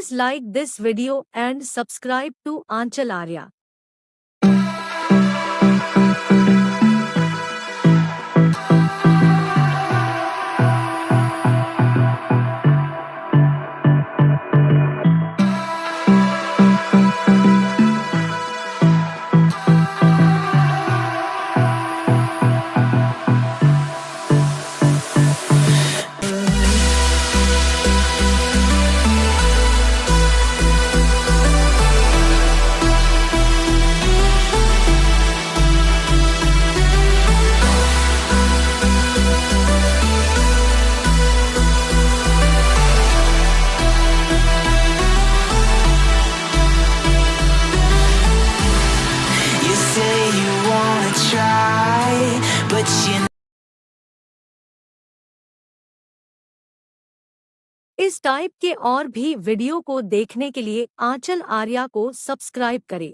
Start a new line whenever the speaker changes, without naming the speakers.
Please like this video and subscribe to AnchalArya. इस type के और भी वीडियो को देखने के लिए आंचल आर्या को सब्सक्राइब करें।